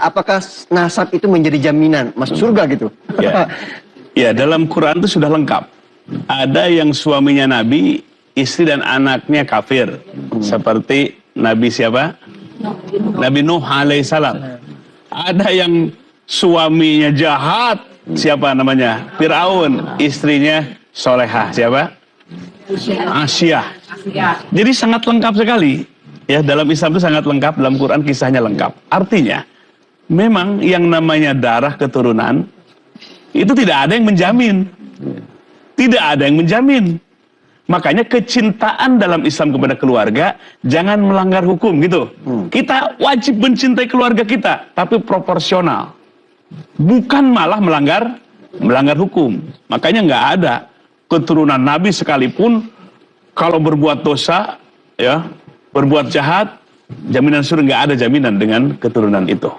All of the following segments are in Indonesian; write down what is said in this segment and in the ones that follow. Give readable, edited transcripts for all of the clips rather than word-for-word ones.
apakah nasab itu menjadi jaminan masuk surga gitu? Ya, ya dalam Quran itu sudah lengkap. Ada yang suaminya Nabi, istri dan anaknya kafir. Seperti Nabi siapa? Nabi Nuh alaihissalam. Ada yang suaminya jahat, siapa namanya? Fir'aun. Istrinya solehah, siapa? Asyah. Jadi sangat lengkap sekali. Ya, dalam Islam itu sangat lengkap, dalam Quran kisahnya lengkap. Artinya, memang yang namanya darah keturunan, itu tidak ada yang menjamin. Tidak ada yang menjamin. Makanya kecintaan dalam Islam kepada keluarga, jangan melanggar hukum gitu. Kita wajib mencintai keluarga kita, tapi proporsional. Bukan malah melanggar hukum. Makanya nggak ada keturunan Nabi sekalipun, kalau berbuat dosa, ya, berbuat jahat, jaminan surga, nggak ada jaminan dengan keturunan itu.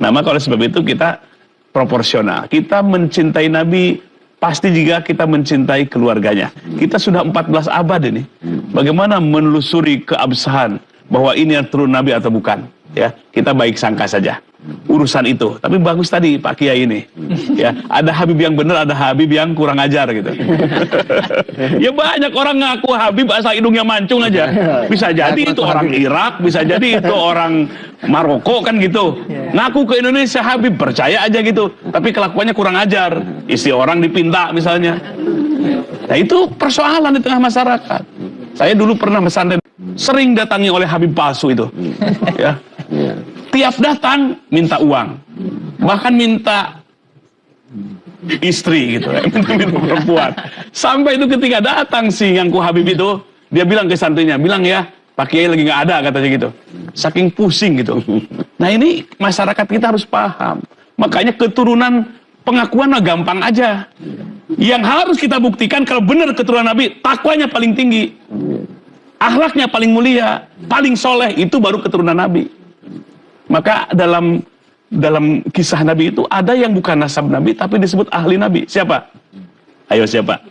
Nah, maka oleh sebab itu kita proporsional. Kita mencintai Nabi pasti jika kita mencintai keluarganya. Kita sudah 14 abad ini. Bagaimana menelusuri keabsahan bahwa ini yang turun Nabi atau bukan? Ya, kita baik sangka saja urusan itu. Tapi bagus tadi Pak Kiai ini. Ya, ada Habib yang benar, ada Habib yang kurang ajar gitu. Ya banyak orang ngaku Habib asal hidungnya mancung aja. Bisa jadi itu orang Irak, bisa jadi itu orang Maroko kan gitu. Ngaku ke Indonesia Habib, percaya aja gitu. Tapi kelakuannya kurang ajar. Isi orang dipinta misalnya. Nah itu persoalan di tengah masyarakat. Saya dulu pernah pesantren, sering datangi oleh Habib palsu itu. Ya. Tiap datang minta uang, bahkan minta istri gitu, minta perempuan. Sampai itu ketika datang si ngaku Habib itu, dia bilang ke santrinya, bilang ya Pak Kiai lagi nggak ada katanya gitu. Saking pusing gitu. Nah ini masyarakat kita harus paham. Makanya keturunan pengakuan mah gampang aja. Yang harus kita buktikan kalau benar keturunan Nabi, takwanya paling tinggi, akhlaknya paling mulia, paling soleh, itu baru keturunan Nabi. Maka dalam kisah Nabi itu ada yang bukan nasab Nabi tapi disebut ahli Nabi. Siapa? Ayo siapa?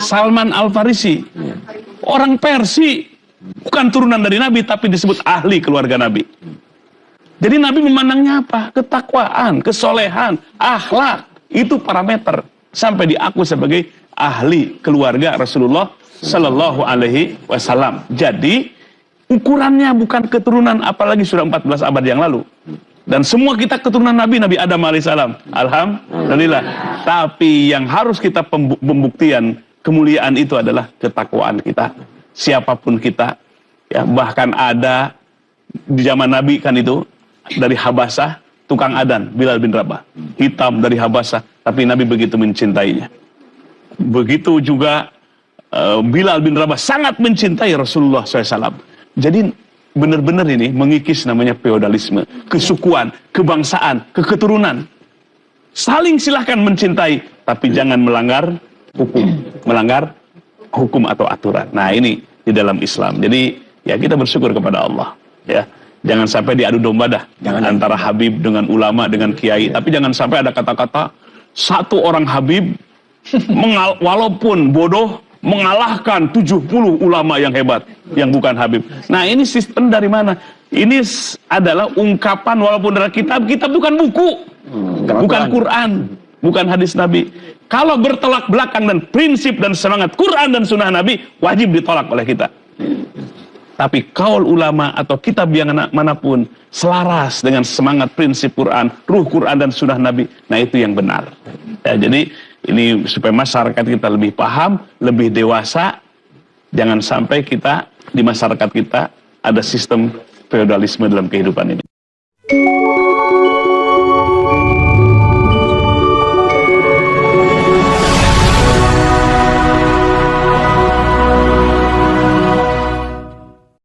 Salman Al-Farisi. Orang Persia, bukan turunan dari Nabi tapi disebut ahli keluarga Nabi. Jadi Nabi memandangnya apa? Ketakwaan, kesolehan, akhlak. Itu parameter sampai diaku sebagai ahli keluarga Rasulullah Sallallahu Alaihi Wasallam. Jadi ukurannya bukan keturunan, apalagi sudah 14 abad yang lalu. Dan semua kita keturunan Nabi Adam alaihissalam. Alhamdulillah. Tapi yang harus kita pembuktian kemuliaan itu adalah ketakwaan kita. Siapapun kita. Ya, bahkan ada di zaman Nabi kan itu, dari Habasah, tukang adan, Bilal bin Rabah. Hitam dari Habasah, tapi Nabi begitu mencintainya. Begitu juga Bilal bin Rabah sangat mencintai Rasulullah SAW. Jadi benar-benar ini mengikis namanya feodalisme, kesukuan, kebangsaan, keketurunan. Saling silahkan mencintai, tapi jangan melanggar hukum atau aturan. Nah ini di dalam Islam. Jadi ya kita bersyukur kepada Allah. Ya, jangan sampai diadu domba dah, antara Habib dengan ulama dengan kiai. Tapi jangan sampai ada kata-kata satu orang Habib walaupun bodoh mengalahkan 70 ulama yang hebat yang bukan Habib. Nah ini sistem dari mana? Ini adalah ungkapan walaupun dari kitab bukan buku, bukan Quran, bukan hadis Nabi. Kalau bertolak belakang dan prinsip dan semangat Quran dan sunnah Nabi, wajib ditolak oleh kita. Tapi kaul ulama atau kitab yang manapun selaras dengan semangat prinsip Quran, ruh Quran dan sunnah Nabi, nah itu yang benar. Ya, jadi ini supaya masyarakat kita lebih paham, lebih dewasa. Jangan sampai kita di masyarakat kita ada sistem feodalisme dalam kehidupan ini.